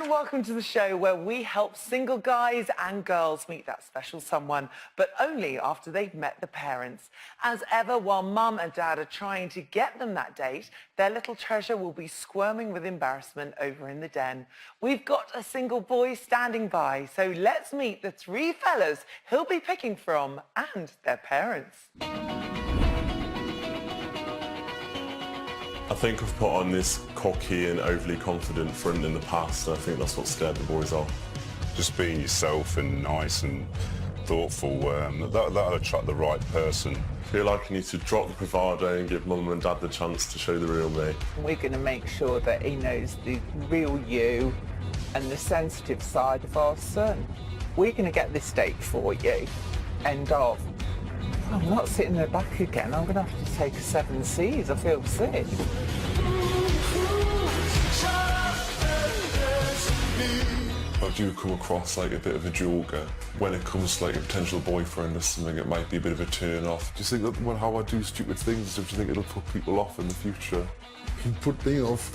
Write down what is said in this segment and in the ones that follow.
And welcome to the show where we help single guys and girls meet that special someone, but only after they've met the parents. As ever, while mum and dad are trying to get them that date, their little treasure will be squirming with embarrassment over in the den. We've got a single boy standing by, so let's meet the three fellas he'll be picking from and their parents. I think I've put on this cocky and overly confident front in the past, and I think that's what scared the boys off. Just being yourself and nice and thoughtful, that'll attract the right person. I feel like I need to drop the bravado and give mum and dad the chance to show the real me. We're going to make sure that he knows the real you and the sensitive side of our son. We're going to get this date for you. End of. I'm not sitting there back again. I'm going to have to take a 7 C's. I feel sick. I do come across like a bit of a joker when it comes to like a potential boyfriend or something. It might be a bit of a turn off. Do you think that how I do stupid things, do you think it'll put people off in the future? You put me off.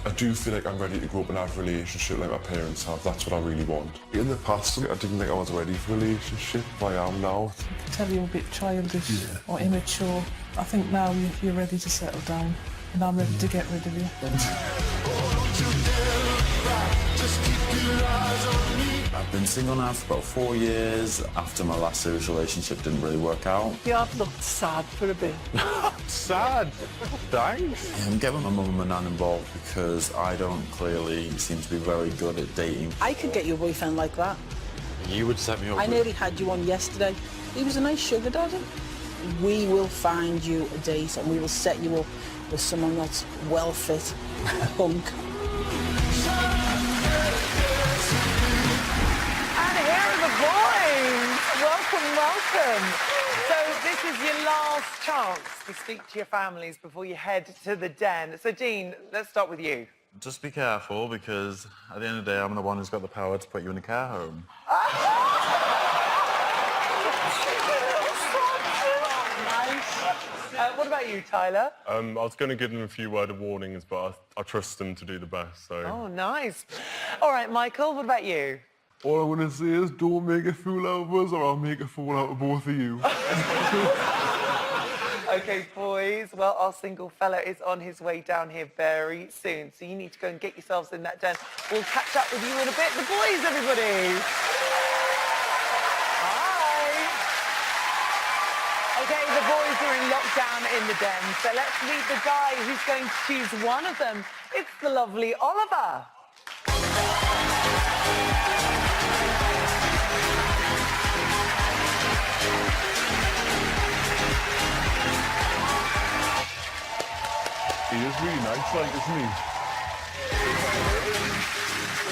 I do feel like I'm ready to grow up and have a relationship like my parents have. That's what I really want. In the past, I didn't think I was ready for a relationship, but I am now. I can tell you're a bit childish or immature. I think now you're ready to settle down, and I'm ready to get rid of you. I've been single now for about 4 years. After my last serious relationship didn't really work out. Yeah, I've looked sad for a bit. Sad. Thanks. I'm getting my mum and my nan involved because I don't clearly seem to be very good at dating. I could get you a boyfriend like that. You would set me up. I nearly had you one yesterday. He was a nice sugar daddy. We will find you a date and we will set you up with someone that's well fit. Hunk. And here are the boys. Welcome, welcome. So this is your last chance to speak to your families before you head to the den. So Dean, let's start with you. Just be careful because at the end of the day, I'm the one who's got the power to put you in a care home. What about you, Tyler? I was going to give them a few word of warnings, but I trust them to do the best, so... Oh, nice. All right, Michael, what about you? All I want to say is don't make a fool out of us or I'll make a fool out of both of you. OK, boys, well, our single fella is on his way down here very soon, so you need to go and get yourselves in that den. We'll catch up with you in a bit. The boys, everybody! OK, the boys are in lockdown in the den, so let's meet the guy who's going to choose one of them. It's the lovely Oliver. He is really nice, like, isn't he?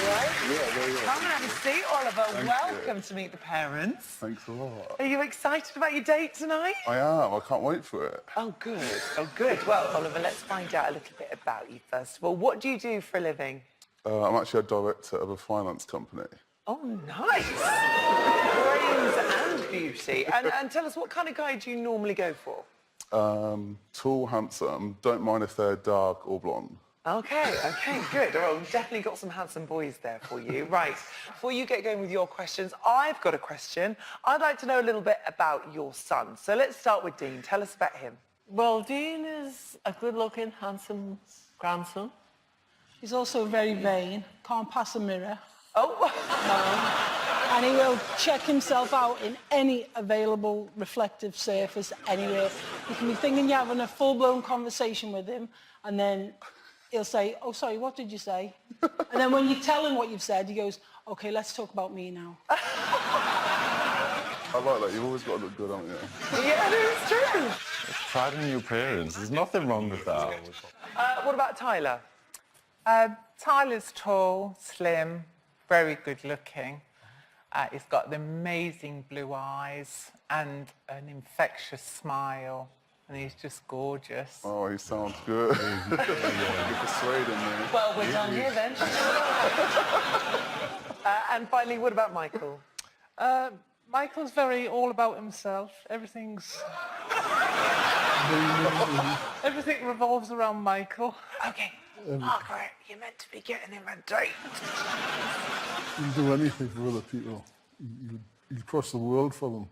Right? Yeah, there you go. Come and have a seat, Oliver. Welcome to meet the parents. Thanks a lot. Are you excited about your date tonight? I am. I can't wait for it. Oh, good. Oh, good. Well, Oliver, let's find out a little bit about you first of all. What do you do for a living? I'm actually a director of a finance company. Oh, nice. Brains and beauty. And tell us, what kind of guy do you normally go for? Tall, handsome, don't mind if they're dark or blonde. OK, good. Well, we've definitely got some handsome boys there for you. Right, before you get going with your questions, I've got a question. I'd like to know a little bit about your son. So let's start with Dean. Tell us about him. Well, Dean is a good-looking, handsome grandson. He's also very vain. Can't pass a mirror. Oh. And he will check himself out in any available reflective surface anywhere. You can be thinking you're having a full-blown conversation with him, and then he'll say, oh, sorry, what did you say? And then when you tell him what you've said, he goes, OK, let's talk about me now. I like that. You've always got to look good, haven't you? Yeah, it's true. Pride in your parents. There's nothing wrong with that. What about Tyler? Tyler's tall, slim, very good looking. He's got the amazing blue eyes and an infectious smile. And he's just gorgeous. Oh, he sounds good. You're persuading me. Well, we're done here then. And finally, what about Michael? Michael's very all about himself. Everything revolves around Michael. Okay, Margaret, you're meant to be getting him a date. You'd do anything for other people. You'd cross the world for them.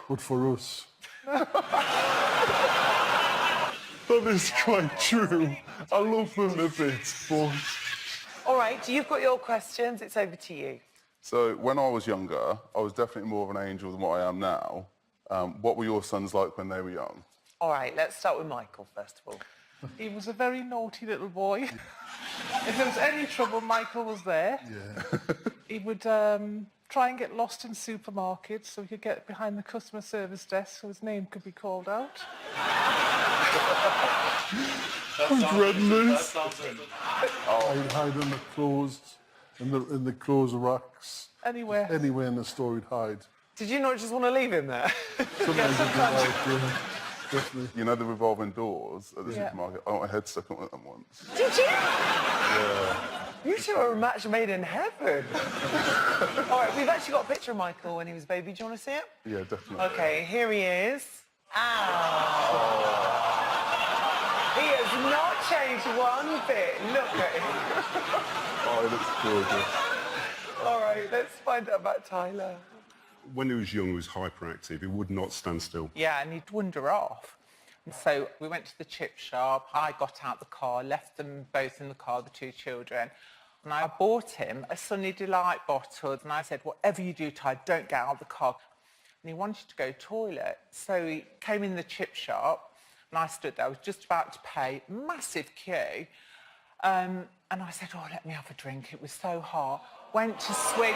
But for us... That is quite true. I love them a bit, but... All right, you've got your questions. It's over to you. So when I was younger, I was definitely more of an angel than what I am now. What were your sons like when they were young? All right, let's start with Michael, first of all. He was a very naughty little boy. If there was any trouble, Michael was there. Yeah. He would try and get lost in supermarkets so he could get behind the customer service desk so his name could be called out. I'm dreading this. I'd hide in the clothes, in the clothes racks. Anywhere. Anywhere in the store he'd hide. Did you not just want to leave him there? Sometimes he'd be like, definitely. You know the revolving doors at the Yeah. supermarket? I got my head stuck on them once. Did you? Yeah. You two are a match made in heaven. All right, we've actually got a picture of Michael when he was a baby. Do you want to see it? Yeah, definitely. Okay, here he is. Ow. He has not changed one bit. Look at him. Oh, he looks gorgeous. All right, let's find out about Tyler. When he was young, he was hyperactive. He would not stand still. Yeah, and he'd wander off. And so we went to the chip shop. I got out the car, left them both in the car, the two children. And I bought him a Sunny Delight bottle. And I said, whatever you do, Ty, don't get out of the car. And he wanted to go toilet. So he came in the chip shop. And I stood there. I was just about to pay. Massive queue. And I said, oh, let me have a drink. It was so hot. Went to swig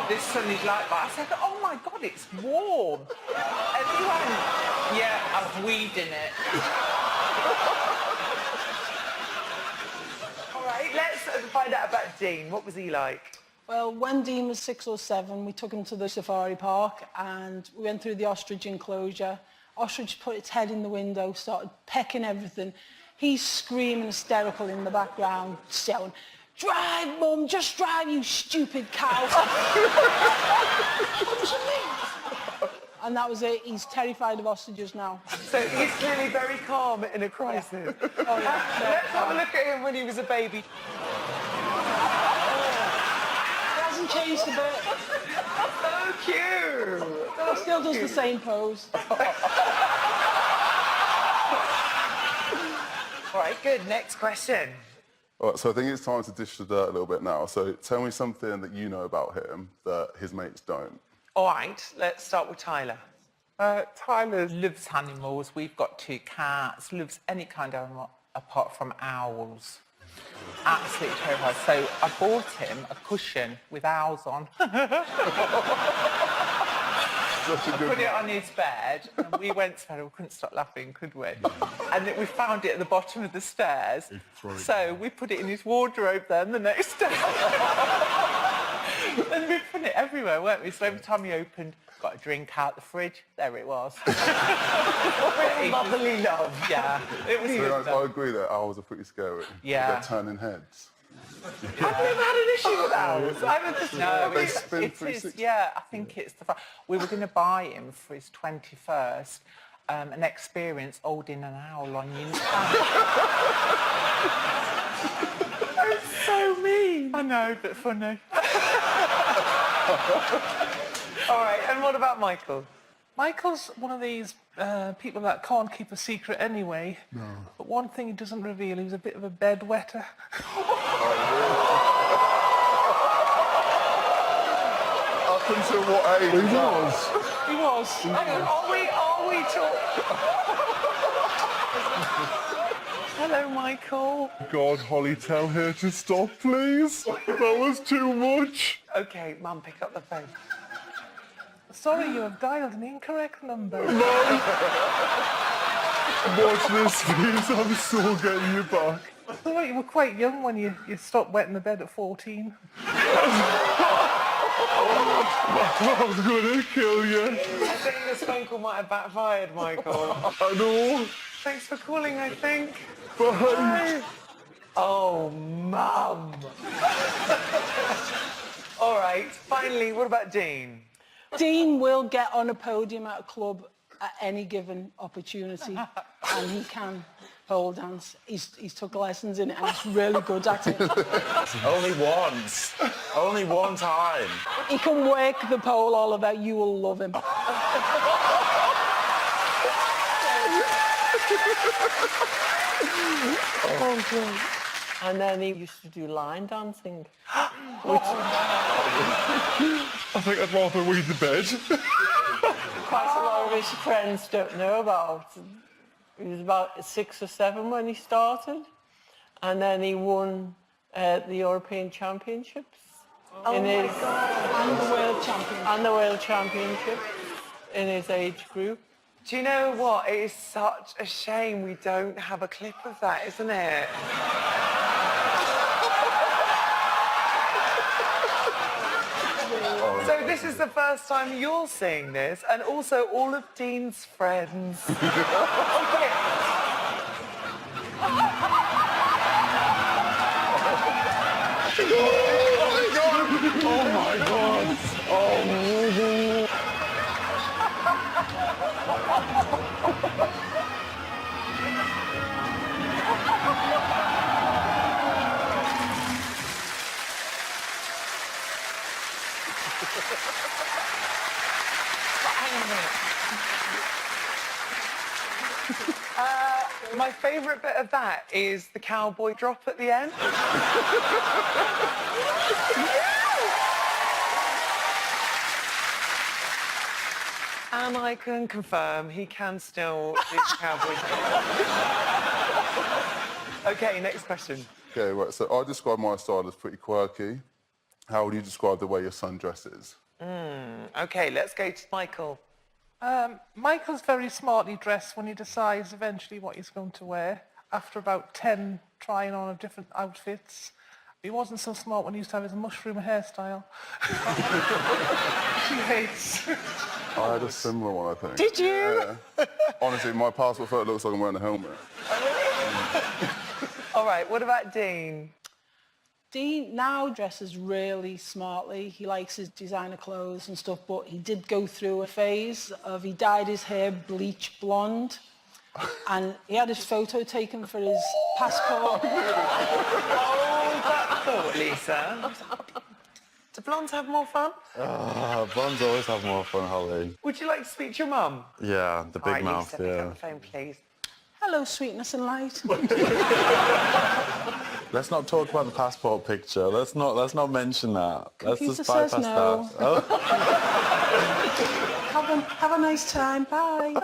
this Sunny Delight bar. I said, oh my God, it's warm. And he went, yeah, I've weed in it. All right, let's find out about Dean. What was he like? Well, when Dean was 6 or 7, we took him to the safari park and we went through the ostrich enclosure. Ostrich put its head in the window, started pecking everything. He's screaming hysterical in the background, shouting, drive, Mum, just drive, you stupid cow. What do you mean? And that was it. He's terrified of ostriches now. So he's clearly very calm in a crisis. Oh, yeah. Let's have a look at him when he was a baby. He hasn't changed a bit. So cute. He still does the same pose. All right, good. Next question. All right, so I think it's time to dish the dirt a little bit now. So tell me something that you know about him that his mates don't. All right, let's start with Tyler. Tyler loves animals. We've got 2 cats, loves any kind of animal apart from owls. Absolutely terrified. So I bought him a cushion with owls on. Such a good Put it on his bed, and we went to bed, and we couldn't stop laughing, could we? And then we found it at the bottom of the stairs, so we put it in his wardrobe then the next day. And we put it everywhere, weren't we? So every time he opened, got a drink out the fridge, there it was. Motherly love. Yeah, it was good. I agree that owls are pretty scary. Yeah. They're turning heads. I've never had an issue with owls. I've just No, They it's, spin it is, 360. yeah, I think it's the... We were going to buy him for his 21st, an experience holding an owl on your hand. That's so mean. I know, but funny. All right, and what about Michael? Michael's one of these people that can't keep a secret anyway. No. But one thing he doesn't reveal, he was a bit of a bedwetter. Up until what age? He was. He was. Hang on, are we talking? Hello, Michael. God, Holly, tell her to stop, please. That was too much. Okay, Mum, pick up the phone. Sorry, you have dialed an incorrect number. Watch this, please. I'm so getting you back. I thought you were quite young when you stopped wetting the bed at 14. I was gonna kill you. I think this phone call might have backfired, Michael. I know. Thanks for calling, I think. Bye. Oh, Mum. All right, finally, what about Dean? Dean will get on a podium at a club at any given opportunity, and he can. pole dance. He's took lessons in it and he's really good at it. Only once. Only one time. He can work the pole, Oliver. You will love him. Oh, God. And then he used to do line dancing. I think I'd rather read the bed. Quite a lot of his friends don't know about. He was about 6 or 7 when he started. And then he won the European Championships. And the World Champions. And the World Championships in his age group. Do you know what? It is such a shame we don't have a clip of that, isn't it? So this is the first time you're seeing this, and also all of Dean's friends. Oh my God! Oh My favourite bit of that is the cowboy drop at the end. And I can confirm he can still do the cowboy drop. Okay, next question. Okay, right, so I describe my style as pretty quirky. How would you describe the way your son dresses? Okay, let's go to Michael. Michael's very smartly dressed when he decides eventually what he's going to wear after about 10 trying on of different outfits. He wasn't so smart when he used to have his mushroom hairstyle. She hates. I had a similar one, I think. Did you? Yeah. Honestly, my passport photo looks like I'm wearing a helmet. All right, what about Dean? Dean now dresses really smartly. He likes his designer clothes and stuff, but he did go through a phase of he dyed his hair bleach blonde, and he had his photo taken for his passport. Oh, that thought, Lisa. Do blondes have more fun? Blondes always have more fun, Holly. Would you like to speak to your mum? Yeah, the big mouth, Lisa, pick up yeah. the phone, please. Hello, sweetness and light. Let's not talk about the passport picture. Let's not mention that. Let's Computer just bypass says no. that. Oh. Have a nice time. Bye.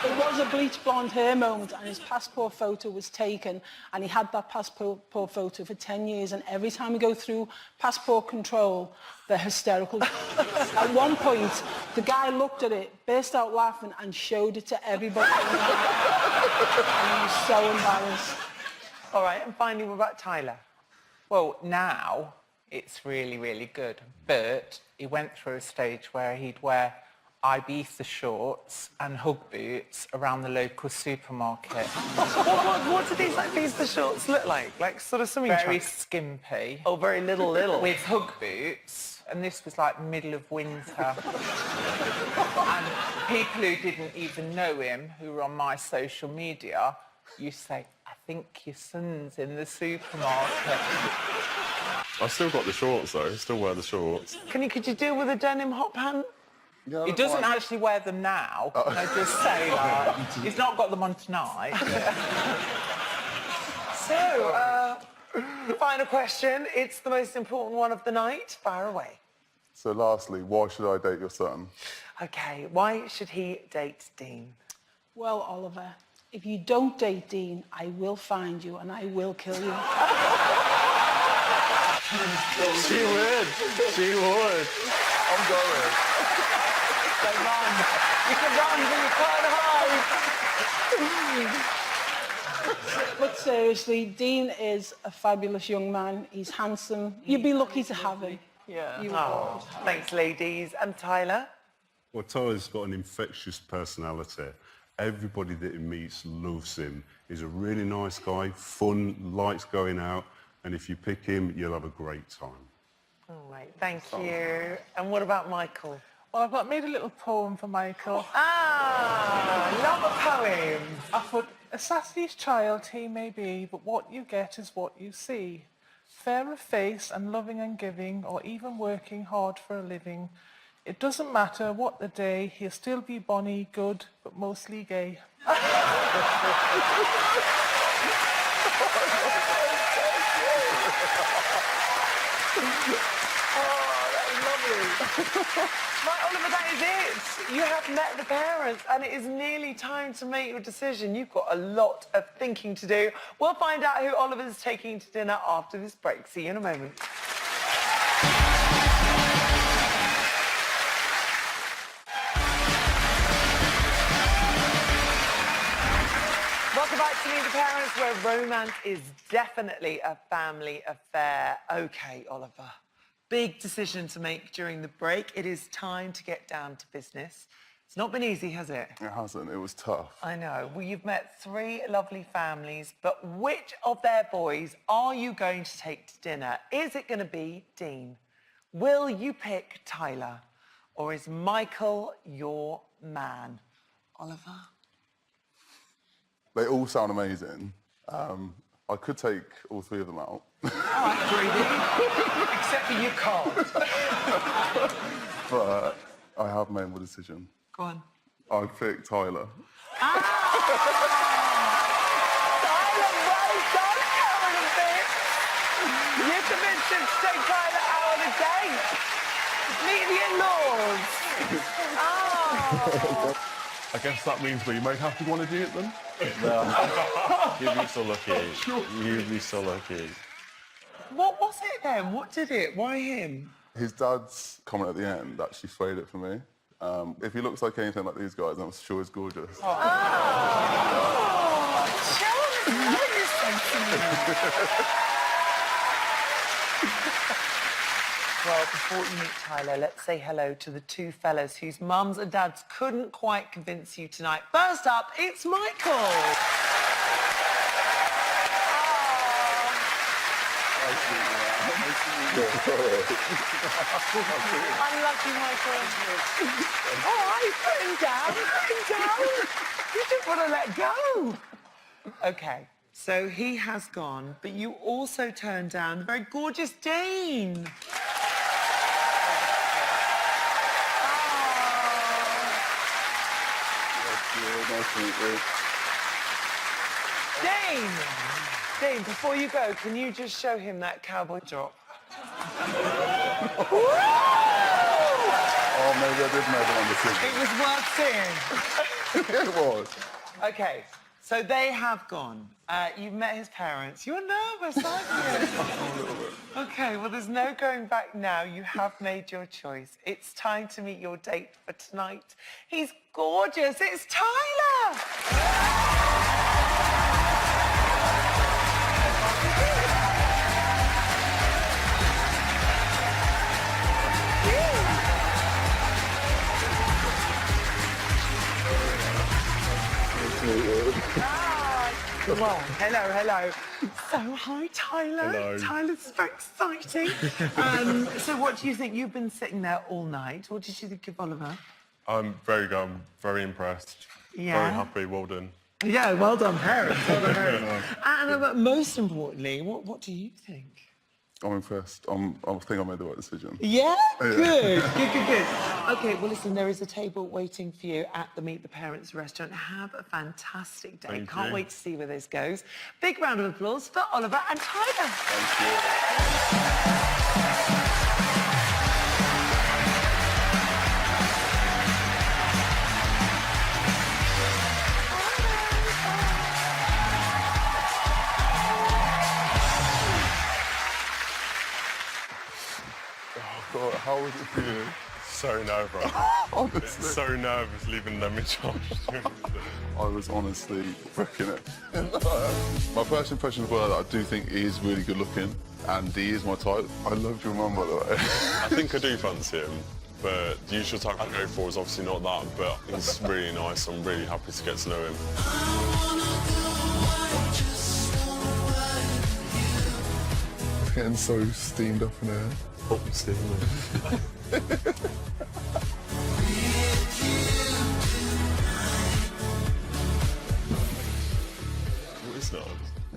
It was a bleach blonde hair moment, and his passport photo was taken, and he had that passport photo for 10 years, and every time we go through passport control, they're hysterical. At one point, the guy looked at it, burst out laughing, and showed it to everybody. And he was so embarrassed. All right, and finally, what about Tyler? Well, now it's really, really good. But he went through a stage where he'd wear Ibiza shorts and Hug boots around the local supermarket. What do these Ibiza shorts look like? Like sort of swimming Very trunks? skimpy. Oh, very little. With Hug boots, and this was like middle of winter. And people who didn't even know him, who were on my social media, used to say, I think your son's in the supermarket. I still got the shorts though. Still wear the shorts. Could you deal with a denim hot pant? Yeah, He doesn't actually wear them now. Can I just say that? He's not got them on tonight. So, final question. It's the most important one of the night. Fire away. So lastly, why should I date your son? Okay, why should he date Dean? Well, Oliver, if you don't date Dean, I will find you and I will kill you. She would. She would. I'm going. So run. You can run, but you can't hide. But seriously, Dean is a fabulous young man. He's handsome. You'd be lucky to have him. Yeah. You Oh, thanks, ladies. And Tyler? Well, Tyler's got an infectious personality. Everybody that he meets loves him. He's a really nice guy, fun, likes going out, and if you pick him, you'll have a great time. All right, thank you. And what about Michael? Well, I've made a little poem for Michael. Love a poem. I put, a sassy child he may be, but what you get is what you see. Fair of face and loving and giving, or even working hard for a living. It doesn't matter what the day, he'll still be bonny, good, but mostly gay. Right, Oliver, that is it. You have met the parents and it is nearly time to make your decision. You've got a lot of thinking to do. We'll find out who Oliver's taking to dinner after this break. See you in a moment. Welcome back to Meet the Parents, where romance is definitely a family affair. OK, Oliver. Big decision to make during the break. It is time to get down to business. It's not been easy, has it? It hasn't. It was tough. I know. Well, you've met 3 lovely families, but which of their boys are you going to take to dinner? Is it going to be Dean? Will you pick Tyler? Or is Michael your man? Oliver? They all sound amazing. I could take all 3 of them out. All right, greedy. Except for you can't. But I have made my decision. Go on. I picked Tyler. Tyler, well done, Aaron and Vic. You convinced him to take Tyler out on a date. Meet the in-laws. Oh. I guess that means we might have to go on a date then. No. You'd be so lucky. You'd be so lucky. What was it then? What did it? Why him? His dad's comment at the end actually swayed it for me. If he looks like anything like these guys, I'm sure he's gorgeous. Oh, Charles, what are you saying to me? Well, before you meet Tyler, let's say hello to the 2 fellas whose mums and dads couldn't quite convince you tonight. First up, it's Michael. Unlucky Michael. All right, put him down, put him down. You just want to let go. OK, so he has gone, but you also turned down the very gorgeous Dean. Dean, before you go, can you just show him that cowboy drop? Oh, maybe I did make the one decision. It was worth seeing. It was. OK, so they have gone. You've met his parents. You're nervous, aren't you? A little bit. OK, well, there's no going back now. You have made your choice. It's time to meet your date for tonight. He's gorgeous. It's Tyler! Well, hello. So, hi, Tyler. Hello. Tyler, this is very exciting. So what do you think? You've been sitting there all night. What did you think of Oliver? I'm very good. I'm very impressed. Yeah. Very happy. Well done. Yeah, well done, parents. Well done, parents. And most importantly, what do you think? I'm impressed. I think I made the right decision. Yeah? Good. OK, well, listen, there is a table waiting for you at the Meet the Parents restaurant. Have a fantastic day. Thank Can't you. wait to see where this goes. Big round of applause for Oliver and Tyler. Thank you. God, how was it for you? So nervous. Honestly. So nervous leaving them in charge. I was honestly wrecking it. My first impressions were that I do think he is really good looking and he is my type. I loved your mum, by the way. I think I do fancy him, but the usual type I go for is obviously not that, but he's really nice. I'm really happy to get to know him. Getting so steamed up in here. Oh, Stephen.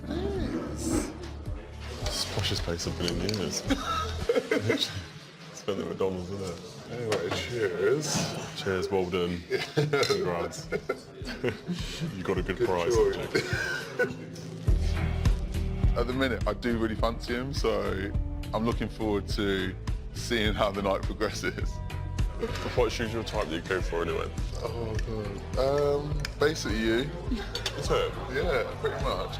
It's the poshest place I've been in years. Spent at McDonald's, isn't it? Anyway, cheers. Cheers, well done. Congrats. You got a good price. At the minute, I do really fancy him, so I'm looking forward to seeing how the night progresses. What's usual type that you go for anyway? Oh god. Basically you. Is it? Yeah, pretty much.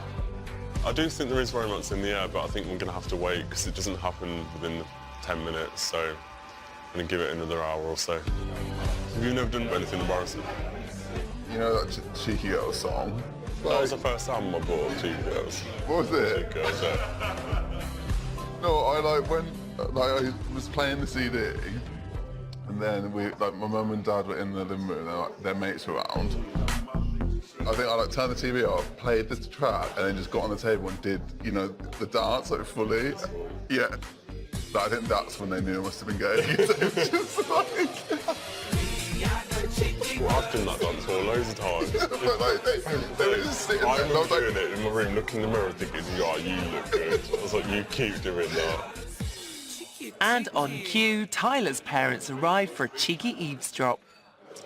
I do think there is romance in the air, but I think we're going to have to wait because it doesn't happen within 10 minutes, so I'm going to give it another hour or so. Have you never done anything embarrassing? You know that Cheeky Girls song? That was the first album I bought of Cheeky Girls. What was it? Cheeky Girls, yeah. No, I I was playing the CD, and then my mum and dad were in the living room, and their mates were around. I think I turned the TV off, played the track, and then just got on the table and did, you know, the dance fully. Yeah. But I think that's when they knew I must have been gay. It was just Well, I've done that dance for loads of times. they were just sitting I there. remember doing it in my room, looking in the mirror thinking, yeah, you look good. I was like, you keep doing that. And on cue, Tyler's parents arrive for a cheeky eavesdrop.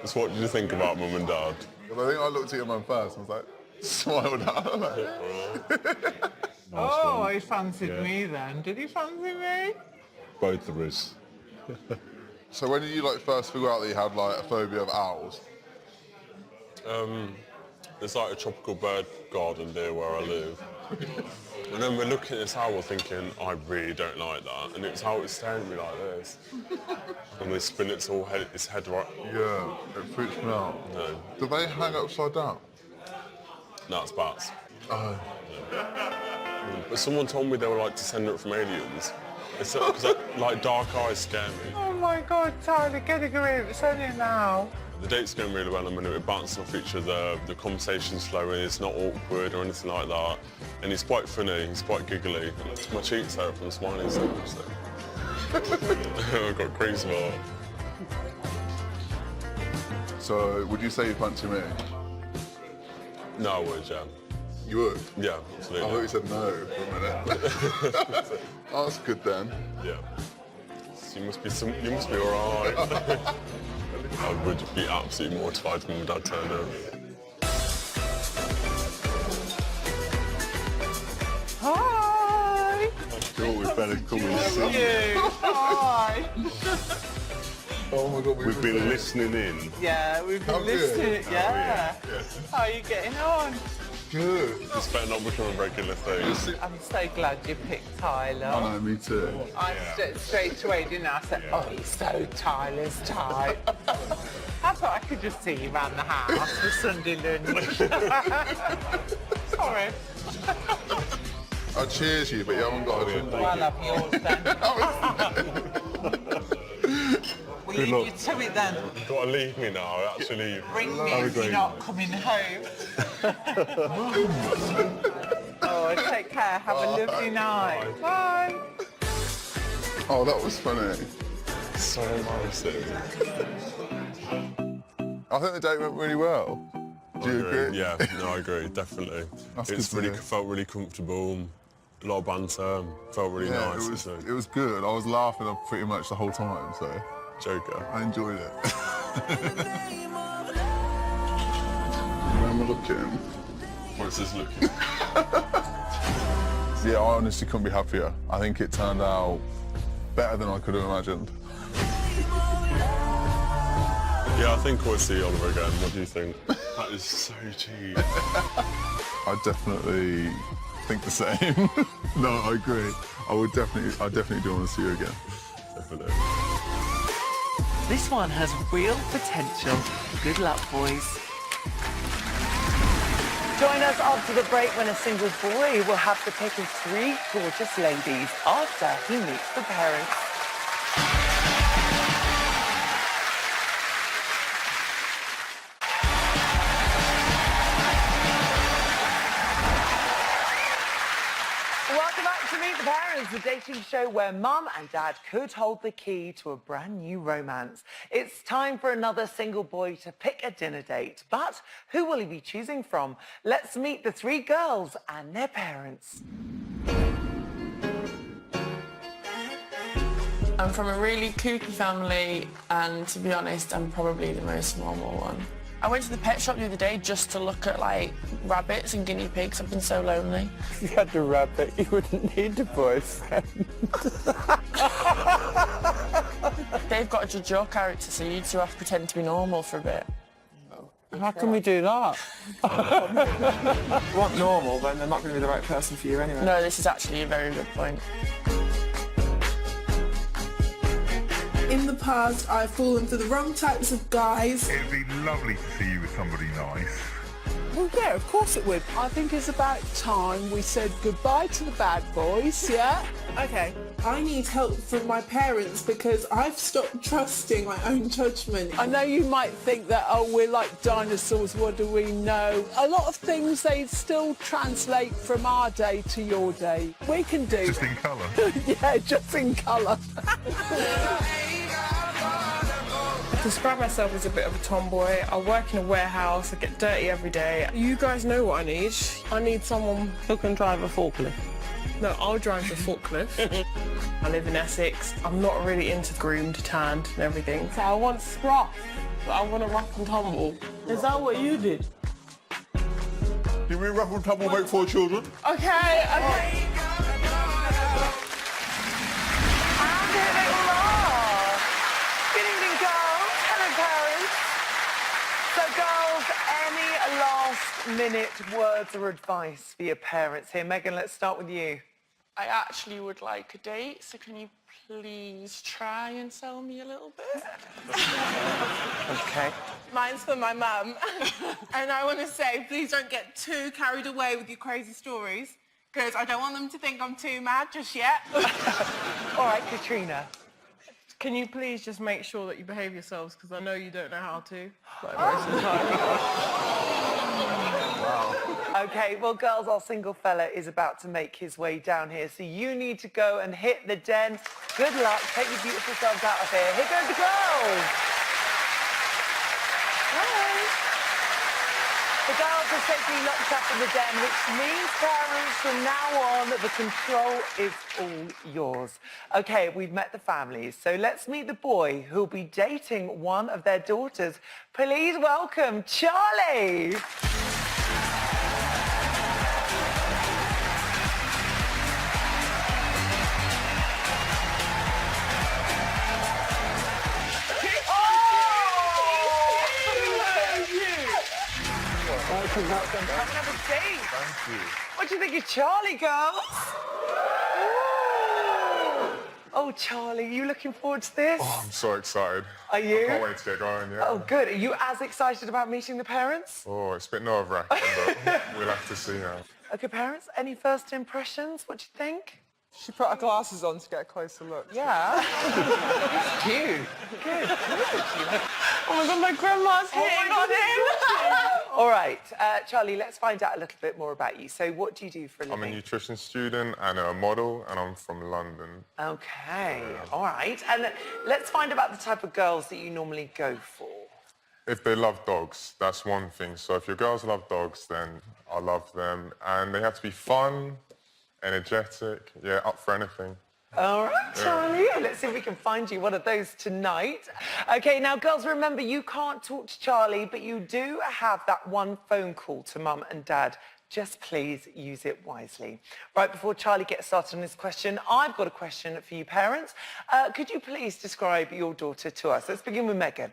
So what did you think about Mum and Dad? I think I looked at your mum first and was like, smiled at her. Oh, he fancied me then. Did he fancy me? Both of us. So when did you first figure out that you had a phobia of owls? There's a tropical bird garden near where I live. And then we're looking at this owl thinking, I really don't like that. And it's how it's staring at me like this. And they spin its head right. Yeah, it freaks me out. No, Do they hang upside down? no, it's bats. Oh. But someone told me they were descendant from aliens. Because dark eyes scare me. Oh my God, Tyler, get a grip. It's only now. The date's going really well. I mean, it bounces off each other. The conversation's flowing. It's not awkward or anything like that. And he's quite funny. He's quite giggly. My cheeks hurt from smiling so much. I've got cream smile. So would you say you fancy me? No, I would, yeah. You would? Yeah, I absolutely. thought you said no for a minute. Oh, that's good then. Yeah. So you must be all right. I would be absolutely mortified when my dad turned up. Hi. Thought we'd better come and see. Hi. Oh my God, We've been listening in. Yeah, we've been Have you? listening. Yeah. How are you getting on? Good. This better not become a regular thing. I'm so glad you picked Tyler. I know, me too. I straight away, didn't I? I said, oh, he's so Tyler's type. I thought I could just see you around the house for Sunday lunch. Sorry. I cheers you, but you haven't got a drink. Well, I'll have yours then. We'll leave you to it then. You've got to leave me now, actually. Ring me if you're not coming home. Oh, take care. Have a lovely night. Bye. Oh, that was funny. So embarrassing. I think the date went really well. Do you agree? Yeah, no, I agree, definitely. That's It's good to really hear. felt really comfortable. A lot of banter. Felt really Yeah, nice. it was good. I was laughing pretty much the whole time, so Joker. I enjoyed it. Where am I looking? What's this looking? Yeah, I honestly couldn't be happier. I think it turned out better than I could have imagined. Yeah, I think we'll see Oliver again. What do you think? That is so cheap. I definitely think the same. No, I agree. I definitely do want to see you again. Definitely. This one has real potential. Good luck, boys. Join us after the break when a single boy will have to pick his 3 gorgeous ladies after he meets the parents. Welcome back to Meet the Parents, the dating show where mum and dad could hold the key to a brand new romance. It's time for another single boy to pick a dinner date. But who will he be choosing from? Let's meet the three girls and their parents. I'm from a really kooky family, and to be honest, I'm probably the most normal one. I went to the pet shop the other day just to look at, like, rabbits and guinea pigs. I've been so lonely. If you had a rabbit, you wouldn't need a boyfriend. They've got to judge your character, so you two have to pretend to be normal for a bit. How can we do that? If you want normal, then they're not going to be the right person for you anyway. No, this is actually a very good point. In the past, I've fallen for the wrong types of guys. It'd be lovely to see you with somebody nice. Well, yeah, of course it would. I think it's about time we said goodbye to the bad boys, yeah? Okay, I need help from my parents because I've stopped trusting my own judgment. I know you might think that, oh, we're like dinosaurs, what do we know? A lot of things, they still translate from our day to your day. We can do Just in colour? Yeah, just in colour. I describe myself as a bit of a tomboy. I work in a warehouse, I get dirty every day. You guys know what I need. I need someone Who can drive a forklift? No, I'll drive the forklift. I live in Essex. I'm not really into groomed, tanned and everything. So I want scruff, but I want to rough and tumble. Is that what you did? Did we rough and tumble make 4 children? Okay. And here they all are. Good evening, girls. Hello, parents. So, girls, any last-minute words or advice for your parents here? Megan, let's start with you. I actually would like a date, so can you please try and sell me a little bit? Okay. Mine's for my mum. And I want to say, please don't get too carried away with your crazy stories because I don't want them to think I'm too mad just yet. All right, Katrina. Can you please just make sure that you behave yourselves, because I know you don't know how to, like most of the time. Okay, well, girls, our single fella is about to make his way down here, so you need to go and hit the den. Good luck. Take your beautiful selves out of here. Here goes the girls. Hi. The girls are safely locked up in the den, which means, parents, from now on, the control is all yours. Okay, we've met the families, so let's meet the boy who'll be dating one of their daughters. Please welcome Charlie. Come and have a date. Thank you. What do you think of Charlie, girls? Oh, Charlie, you looking forward to this? Oh, I'm so excited. Are you? I can't wait to get going, yeah. Oh, good. Are you as excited about meeting the parents? Oh, it's a bit nerve-wracking, but we'll have to see now. Okay, parents, any first impressions? What do you think? She put her glasses on to get a closer look. Yeah. Cute. Good. Oh my God, my grandma's hitting on him! All right, Charlie, let's find out a little bit more about you. So what do you do for a I'm living? a nutrition student and a model, and I'm from London. Okay, all right. And let's find out the type of girls that you normally go for. If they love dogs, that's one thing. So if your girls love dogs, then I love them. And they have to be fun, energetic, yeah, up for anything. All right, Charlie, let's see if we can find you one of those tonight. Okay, now, girls, remember, you can't talk to Charlie, but you do have that one phone call to Mum and Dad. Just please use it wisely. Right, before Charlie gets started on his question, I've got a question for you parents. Could you please describe your daughter to us? Let's begin with Megan.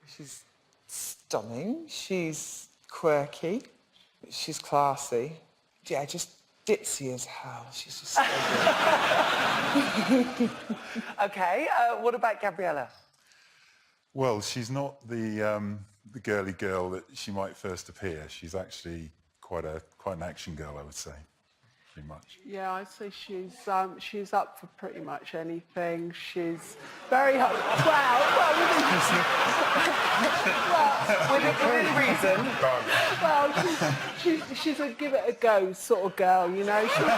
She's stunning, she's quirky, she's classy. Yeah, just ditzy as hell. She's just so good. Okay, what about Gabriella? Well, she's not the girly girl that she might first appear. She's actually quite an action girl, I would say. pretty much. Yeah, I'd say she's up for pretty much anything. She's very well, within reason. Well, she's a give it a go sort of girl, you know. She'll try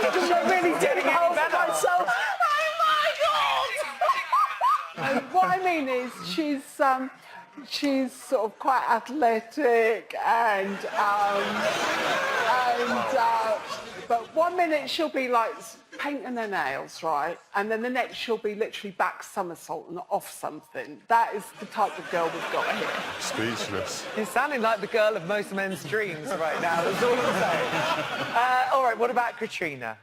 things. I'm really getting hold of myself. What I mean is she's sort of quite athletic and but one minute she'll be like painting her nails, right? And then the next she'll be literally back somersaulting off something. That is the type of girl we've got here. Speechless. You're sounding like the girl of most men's dreams right now, that's all I'm saying. All right, what about Katrina?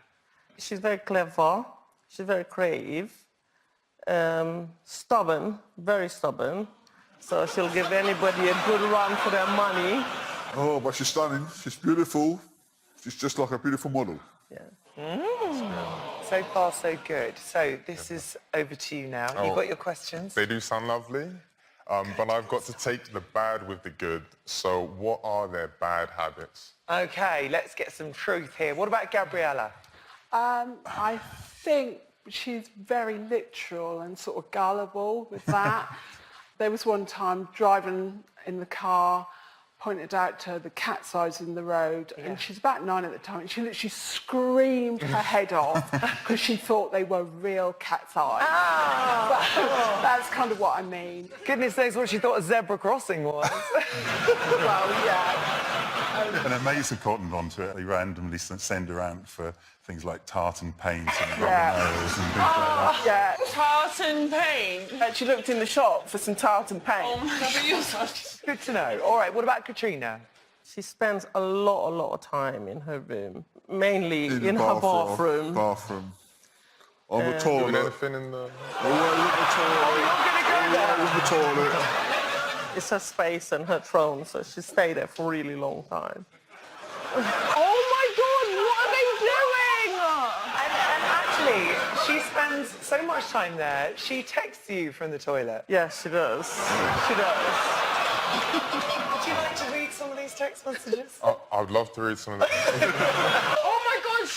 She's very clever. She's very creative. Stubborn, very stubborn. So she'll give anybody a good run for their money. Oh, but she's stunning. She's beautiful. She's just like a beautiful model. Yeah. So far, so good. So this is over to you now. You've got your questions. They do sound lovely, but I've got to take the bad with the good. So what are their bad habits? Okay, let's get some truth here. What about Gabriella? I think she's very literal and sort of gullible with that. There was one time driving in the car, pointed out to her the cat's eyes in the road, and she's about 9 at the time, and she literally screamed her head off because she thought they were real cat's eyes. That's kind of what I mean. Goodness knows what she thought a zebra crossing was. Well, yeah. And her mates have cottoned onto it. They randomly send her out for things like tartan paint and rubber nails and things like that. Yeah. Tartan paint. She looked in the shop for some tartan paint. Good to know. All right, what about Katrina? She spends a lot of time in her room, mainly In the in her bathroom. Bathroom. On the Doing toilet. anything in the... Always the toilet. It's her space and her throne, so she stayed there for a really long time. Oh my God, what are they doing? And actually, she spends so much time there, she texts you from the toilet. Yes, she does. She does. Would you like to read some of these text messages? I would love to read some of that. Oh my God,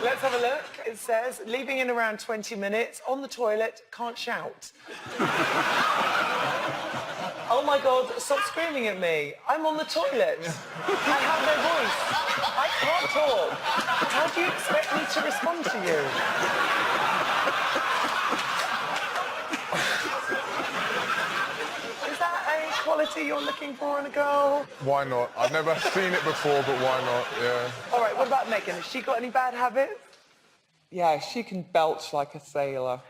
Let's have a look. It says, leaving in around 20 minutes, on the toilet, can't shout. Oh my God, stop screaming at me. I'm on the toilet. I have no voice. I can't talk. How do you expect me to respond to you? Is that a quality you're looking for in a girl? Why not? I've never seen it before, but why not? Yeah. All right, what about Megan? Has she got any bad habits? Yeah, she can belch like a sailor.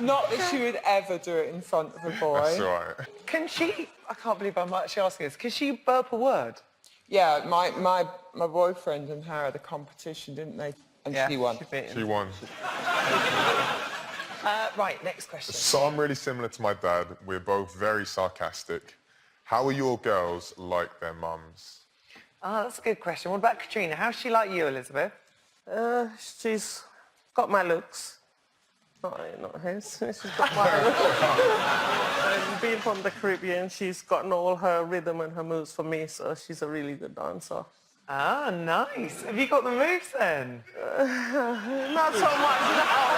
Not that she would ever do it in front of a boy. That's all right. Can she, I can't believe I'm actually asking this, can she burp a word? Yeah, my boyfriend and her had a competition, didn't they? And she won. She won. Right, next question. So I'm really similar to my dad. We're both very sarcastic. How are your girls like their mums? Oh, that's a good question. What about Katrina? How's she like you, Elizabeth? She's got my looks. Not his. She's got my looks. Being from the Caribbean, she's gotten all her rhythm and her moves for me, so she's a really good dancer. Ah, nice. Have you got the moves then? Not so much now.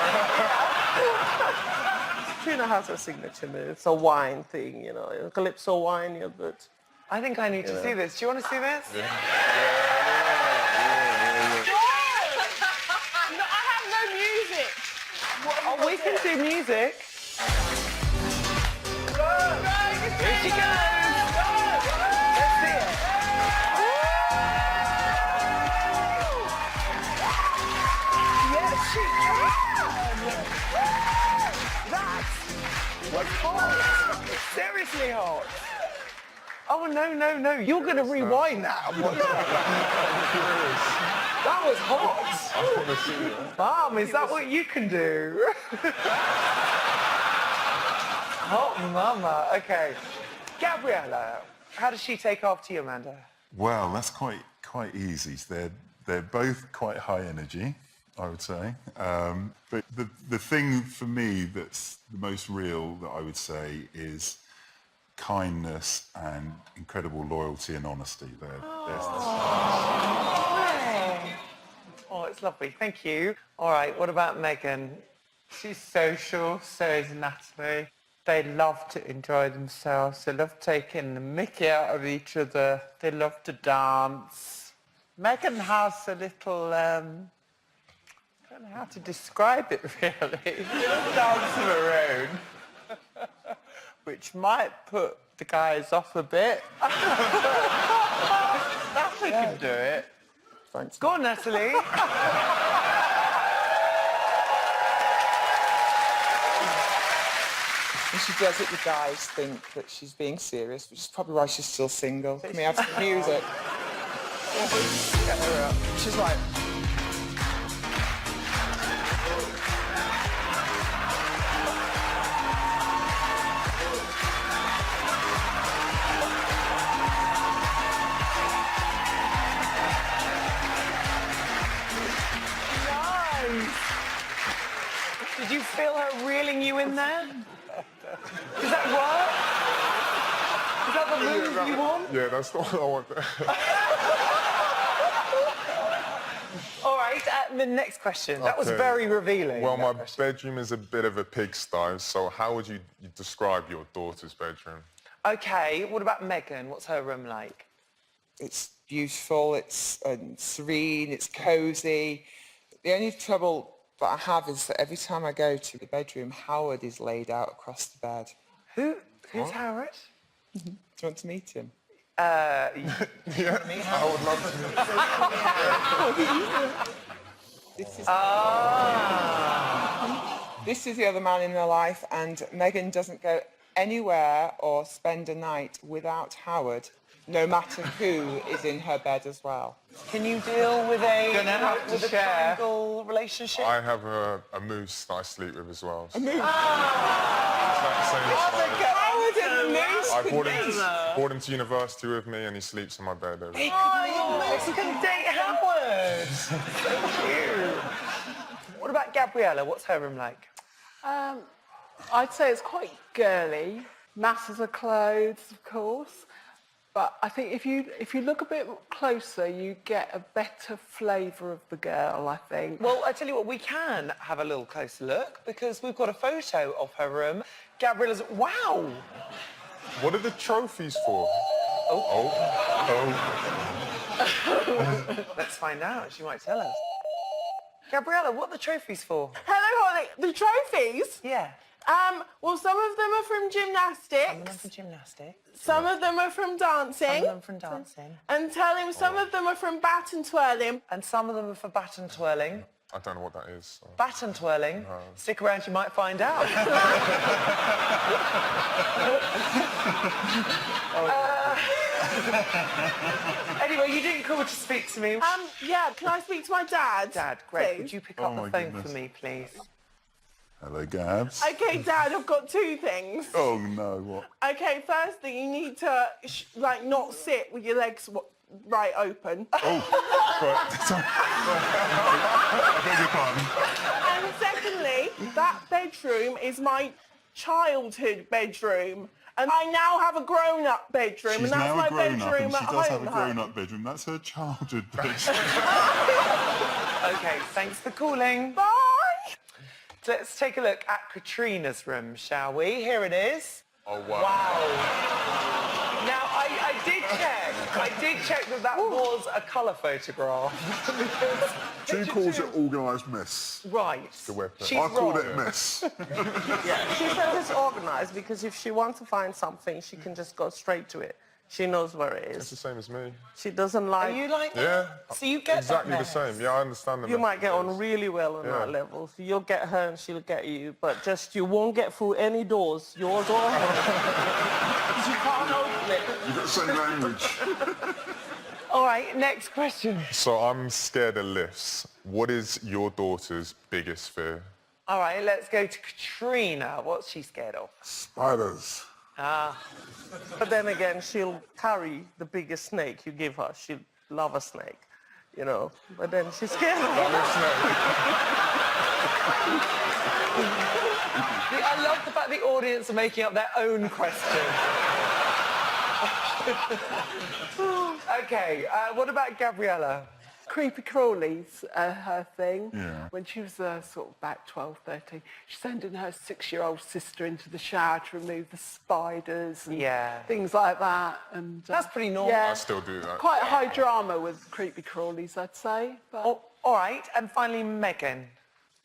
Katrina has her signature move. It's a wine thing, you know. Calypso wine, you're good. I think I need to see this. Do you want to see this? No, I have no music. Oh, we can do music. Here she goes. Let's see it. Yes, she can. That was hot. Seriously hot. Oh, no. You're going to rewind that. That was hot. Mom, is that what you can do? Hot mama. Okay. Gabriella, how does she take after you, Amanda? Well, that's quite easy. They're both quite high energy. I would say. But the thing for me that's the most real that I would say is kindness and incredible loyalty and honesty. Oh, it's lovely. Thank you. All right, what about Megan? She's social, so is Natalie. They love to enjoy themselves. They love taking the mickey out of each other. They love to dance. Megan has a little, I don't know how to describe it really. A little dance of her own, which might put the guys off a bit. Natalie can do it. Thanks. Go on, Natalie. When she does it, the guys think that she's being serious, which is probably why she's still single. Can we have some music? Get her up. She's like... Did you feel her reeling you in there? Does that work? Is that the move you want? Yeah, that's not what I want. All right, the next question. That was very revealing. Well, my bedroom is a bit of a pigsty, so how would you describe your daughter's bedroom? Okay, what about Megan? What's her room like? It's beautiful, it's serene, it's cosy. The only trouble that I have is that every time I go to the bedroom, Howard is laid out across the bed. Who's Howard? Do you want to meet him? Yeah, I would love to. This is the other man in their life, and Megan doesn't go anywhere or spend a night without Howard, no matter who is in her bed as well. Can you deal with a triangle relationship? I have a moose that I sleep with as well. A moose? Howard and a moose? I brought him to university with me and he sleeps in my bed every day. Oh, your moose can date Howard! So cute. What about Gabriella? What's her room like? I'd say it's quite girly. Masses of clothes, of course. But I think if you look a bit closer, you get a better flavour of the girl, I think. Well, I tell you what, we can have a little closer look because we've got a photo of her room. Gabriella's... Wow! What are the trophies for? Oh. Let's find out. She might tell us. Gabriella, what are the trophies for? Hello, Holly. The trophies? Yeah. Well, some of them are from gymnastics. Some of them from gymnastics. Some of them are from dancing. Some of them from dancing. And tell him some of them are from baton twirling. And some of them are for baton twirling. I don't know what that is. So. Baton twirling? No. Stick around, you might find out. Anyway, you didn't call to speak to me. Yeah, can I speak to my dad? Dad, great. Please? Would you pick up the phone for me, please? Hello, Gabs. Okay, Dad, I've got two things. Oh, no, what? Okay, first thing, you need to, not sit with your legs right open. Oh, right. I beg your pardon. And secondly, that bedroom is my childhood bedroom. And I now have a grown-up bedroom, She's and that's now my a grown-up, bedroom and at she home. does have a grown-up bedroom. That's her childhood bedroom. Okay, thanks for calling. Bye! Let's take a look at Katrina's room, shall we? Here it is. Oh, wow. Wow. Now, I did check that was a colour photograph. She calls it organised mess. Right. The weapon. She's I call wrong. it mess. Yeah, she says it's organised because if she wants to find something, she can just go straight to it. She knows where it It's is. the same as me. She doesn't like... Are you like that? Yeah. So you get exactly that the mess? same. Yeah, I understand the You might get on messages. really well on Yeah. that level. So you'll get her and she'll get you, but just you won't get through any doors, yours or hers. You can't open it. You've got the same language. All right, next question. So I'm scared of lifts. What is your daughter's biggest fear? All right, let's go to Katrina. What's she scared of? Spiders. But then again, she'll carry the biggest snake you give her. She'll love a snake. you know. But then she's scared of me. I love the fact the audience are making up their own questions. Okay, what about Gabriella? Creepy crawlies are her thing. Yeah. When she was sort of about 12, 13, she's sending her 6-year-old sister into the shower to remove the spiders and things like that. And That's pretty normal. Yeah, I still do that. quite high drama with creepy crawlies, I'd say. But All right, and finally Megan.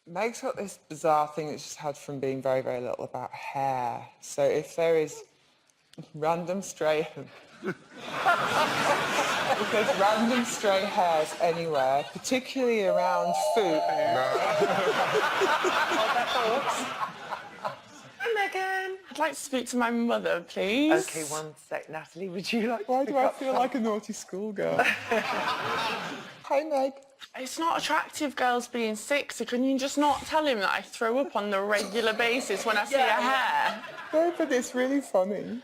Meg's got this bizarre thing that she's had from being very, very little about hair. So if there is random stray... if there's random stray hairs anywhere, particularly around food... Hi, Megan. I'd like to speak to my mother, please. Okay, one sec. Natalie, would you like Why to do I feel like a naughty schoolgirl? Hi, Meg. It's not attractive girls being sick, so can you just not tell him that I throw up on the regular basis when I see a hair? No, but it's really funny.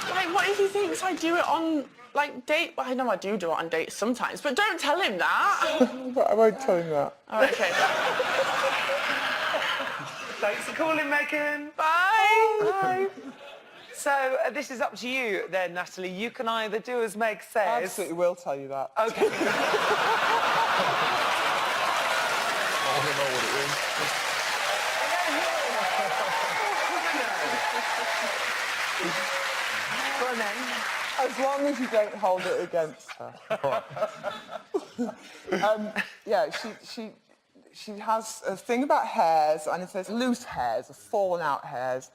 Like, what if he thinks I do it on, like, date? Well, I know I do it on dates sometimes, but don't tell him that. But I won't tell him that. Oh, okay. Thanks for calling, Megan. Bye. Bye. So this is up to you then, Natalie. You can either do as Meg says... I absolutely will tell you that. Okay. I want to know what it is. Go on then. As long as you don't hold it against her. Yeah, she has a thing about hairs, and if there's loose hairs or fallen out hairs,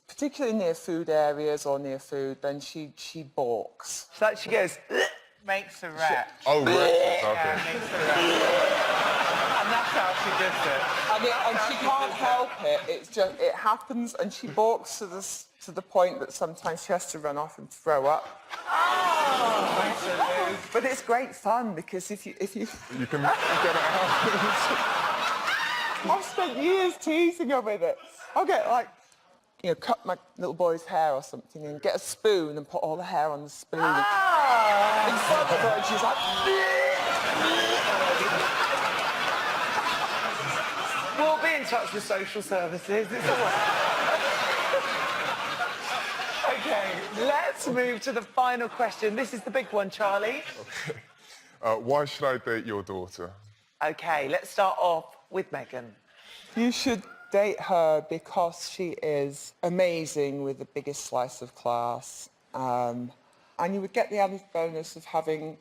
particularly near food areas or near food, then she balks. So that she goes... makes a rat. Oh, right. Yeah, Okay. makes a rat. And that's how she does it. And she can't help it. It's just it happens, and she balks to the point that sometimes she has to run off and throw up. Oh, but it's great fun because if you You can get it out. I've spent years teasing her with it. I'll get cut my little boy's hair or something and get a spoon and put all the hair on the spoon. In front of her, and she's like. We'll be in touch with social services. It's all right. Okay, let's move to the final question. This is the big one, Charlie. Okay. Why should I date your daughter? Okay, let's start off with Megan. You should date her because she is amazing with the biggest slice of class. And you would get the added bonus of having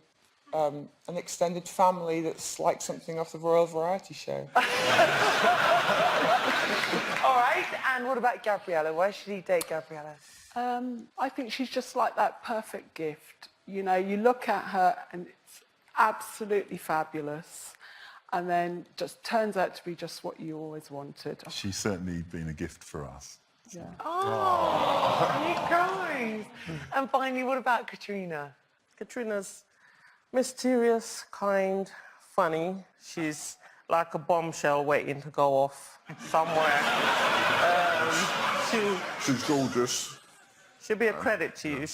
an extended family that's like something off the Royal Variety Show. All right, and what about Gabriella? Why should he date Gabriella? I think she's just like that perfect gift. You know, you look at her and it's absolutely fabulous, and then just turns out to be just what you always wanted. She's certainly been a gift for us. Yeah. Oh, you guys. And finally, what about Katrina? Katrina's mysterious, kind, funny. She's like a bombshell waiting to go off somewhere. She's gorgeous. She'll be a credit to you.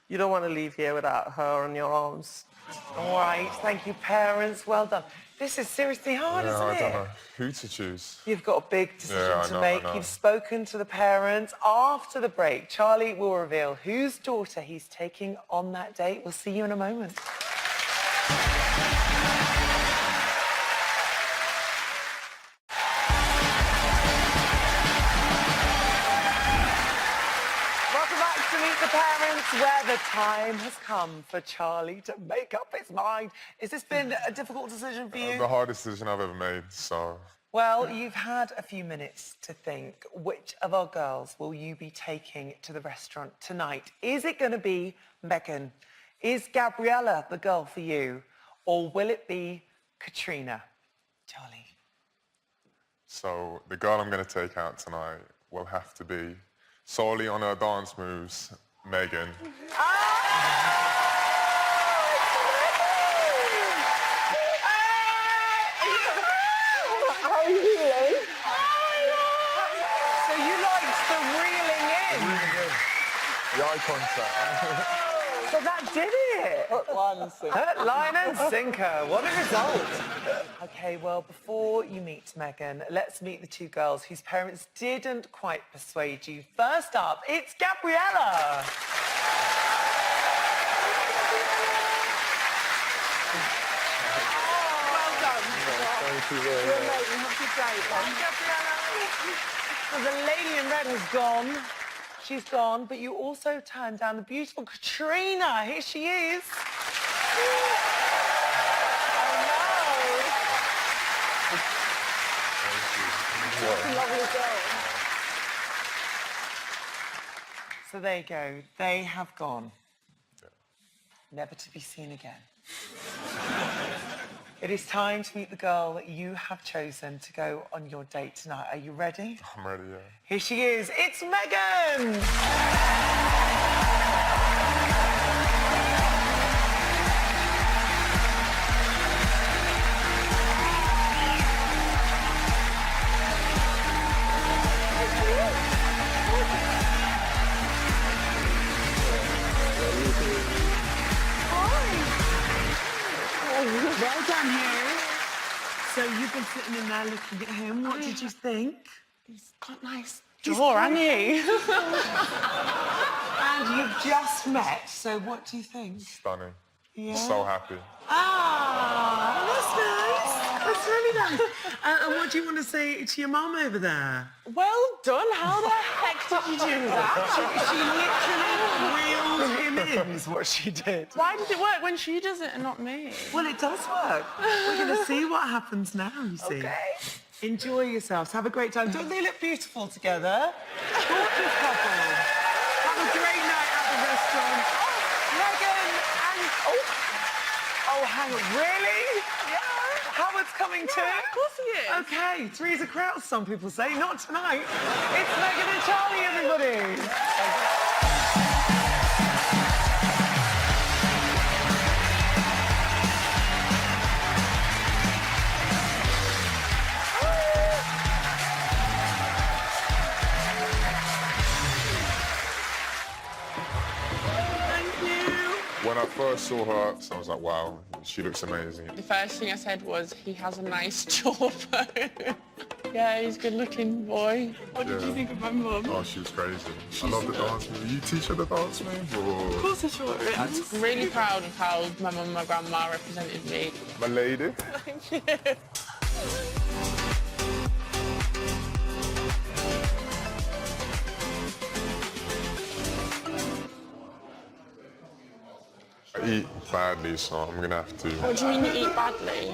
You don't want to leave here without her in your arms. All right, thank you, parents. Well done. This is seriously hard, isn't I it? don't know who to choose. You've got a big decision I to know, make. I know. You've spoken to the parents. After the break, Charlie will reveal whose daughter he's taking on that date. We'll see you in a moment. Welcome back to Meet the Parents, where the time has come for Charlie to make up his mind. Has this been a difficult decision for you? The hardest decision I've ever made, so... Well, you've had a few minutes to think. Which of our girls will you be taking to the restaurant tonight? Is it going to be Megan? Is Gabriella the girl for you? Or will it be Katrina? Charlie. So the girl I'm going to take out tonight will have to be, solely on her dance moves, Megan. How are you feeling? So you liked the reeling in? The eye contact. So that did it. Hook, line and sinker. Hook, line and sinker. What a result. Okay, well, before you meet Megan, let's meet the two girls whose parents didn't quite persuade you. First up, it's Gabriella. Well done. Thank you very You're much. amazing. Have a good day. So the lady in red has gone. She's gone, but you also turned down the beautiful Katrina. Here she is. Lovely girl. So there you go. They have gone. Never to be seen again. It is time to meet the girl that you have chosen to go on your date tonight. Are you ready? I'm ready, yeah. Here she is. It's Megan! Well done, here. So you've been sitting in there looking at him. What did you think? He's got nice jaw, hasn't he? And you've just met, so what do you think? Stunning. Yeah. So happy. Ah, that's nice. That's really nice. And what do you want to say to your mum over there? Well done. How the heck did you do that? She literally reeled him in, is what she did. Why did it work when she does it and not me? Well, it does work. We're going to see what happens now, you see. Okay. Enjoy yourselves. Have a great time. Don't they look beautiful together? Gorgeous couple. Have a great night at the restaurant. Megan and... Oh, hang on. Really? Yeah. Howard's coming too? Yeah, of course he is. Okay, three's a crowd, some people say. Not tonight. It's Megan and Charlie, everybody. When I first saw her, I was like, wow, she looks amazing. The first thing I said was, he has a nice jawbone. Yeah, he's a good-looking boy. What did you think of my mum? Oh, she was crazy. I love the dance move. You teach her the dance move? Or... Of course I taught her it. I'm really proud of how my mum and my grandma represented me. My lady. Thank you. I eat badly, so I'm gonna have to. What do you mean you eat badly?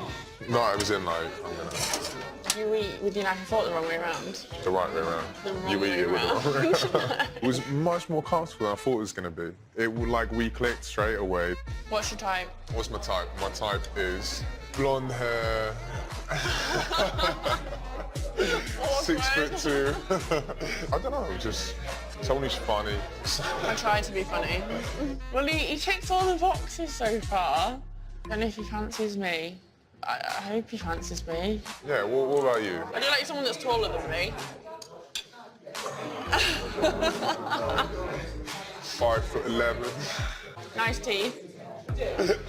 No, I was in like, I'm gonna. You eat with your knife and fork the wrong way around. The right way around. The wrong You way eat it with the around. wrong way around. It was much more comfortable than I thought it was gonna be. It would like we clicked straight away. What's your type? What's my type? My type is blonde hair. 6'2". I don't know, just Tony's funny. I try to be funny. Well, he ticks all the boxes so far. And if he fancies me, I hope he fancies me. Yeah, what about you? I do like someone that's taller than me. 5'11". Nice teeth.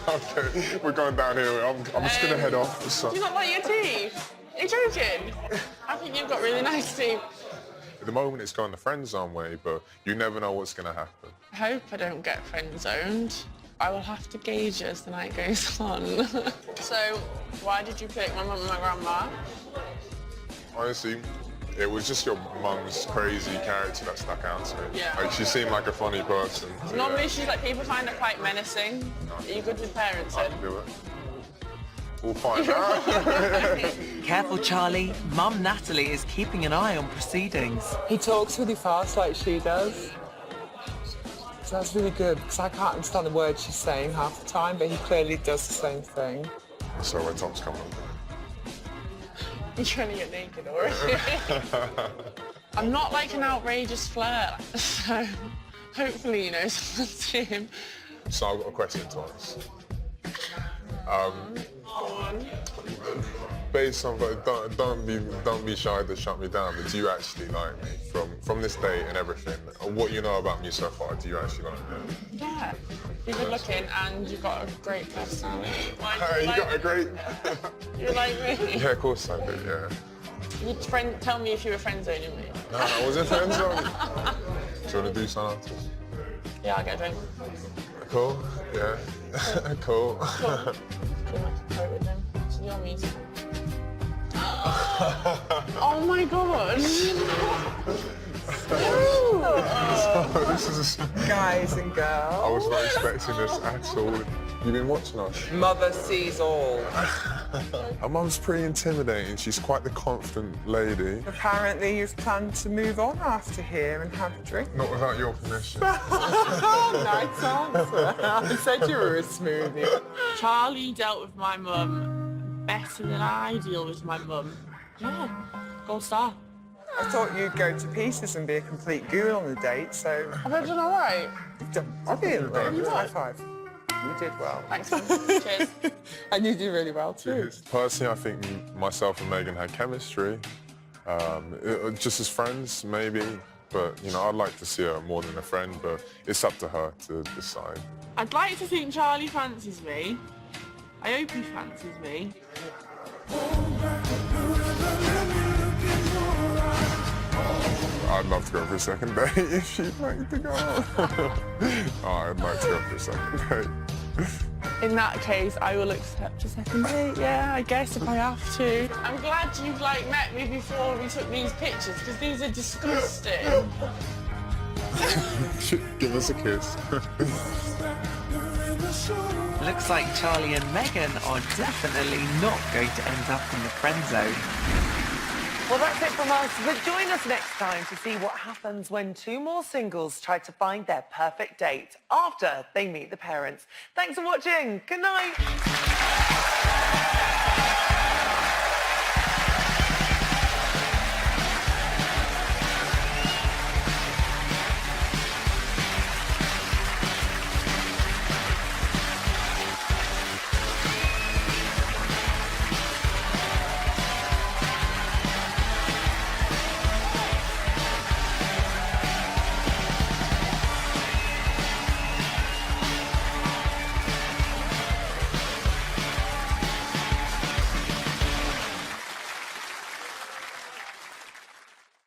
Okay, we're going down here. I'm just gonna head off. So. Do you not like your teeth? Are you joking? I think you've got really nice teeth. At the moment, it's going the friend zone way, but you never know what's gonna happen. I hope I don't get friend zoned. I will have to gauge as the night goes on. So, why did you pick my mum and my grandma? Honestly, it was just your mum's crazy character that stuck out to me. Yeah. Like, she seemed like a funny person. Normally she's like, people find her quite menacing. Are you good with parents then? Do it. We'll find out. Careful, Charlie. Mum Natalie is keeping an eye on proceedings. He talks really fast like she does. So that's really good, because I can't understand the words she's saying half the time, but he clearly does the same thing. So when Tom's coming. You're trying to get naked already. I'm not like an outrageous flirt, so hopefully, you know, someone's see him. So I've got a question to ask. Go on. based on, but don't be shy to shut me down. But do you actually like me from this date and everything? What you know about me so far? Do you actually like me? Yeah. You're good looking and you've got a great personality. Hey, you got a great. You like me? Yeah, of course I do. Yeah. You'd tell me if you were friend zoning me. No, I wasn't friend zoning. Do you want to do something? Yeah, I'll get a drink. Cool. Yeah. Cool. Cool. With them. To your music. Oh my god! This is Guys and girls. I was not expecting this at all. You've been watching us? Mother sees all. Her mum's pretty intimidating. She's quite the confident lady. Apparently you've planned to move on after here and have a drink. Not without your permission. Nice answer. I said you were a smoothie. Charlie dealt with my mum better than I deal with my mum. Yeah, gold star. I thought you'd go to pieces and be a complete ghoul on the date, so... Have I done all right? You've done brilliant. High five. You did well. Thanks, man. Cheers. And you did really well too. Personally, I think myself and Megan had chemistry. Just as friends, maybe. But, you know, I'd like to see her more than a friend, but it's up to her to decide. I'd like to think Charlie fancies me. I hope he fancies me. I'd love to go for a second date if she'd like to go. I'd like to go for a second date. In that case, I will accept a second date, yeah, I guess, if I have to. I'm glad you've, met me before we took these pictures, because these are disgusting. Give us a kiss. Looks like Charlie and Megan are definitely not going to end up in the friend zone. Well, that's it from us, but join us next time to see what happens when two more singles try to find their perfect date after they meet the parents. Thanks for watching. Good night.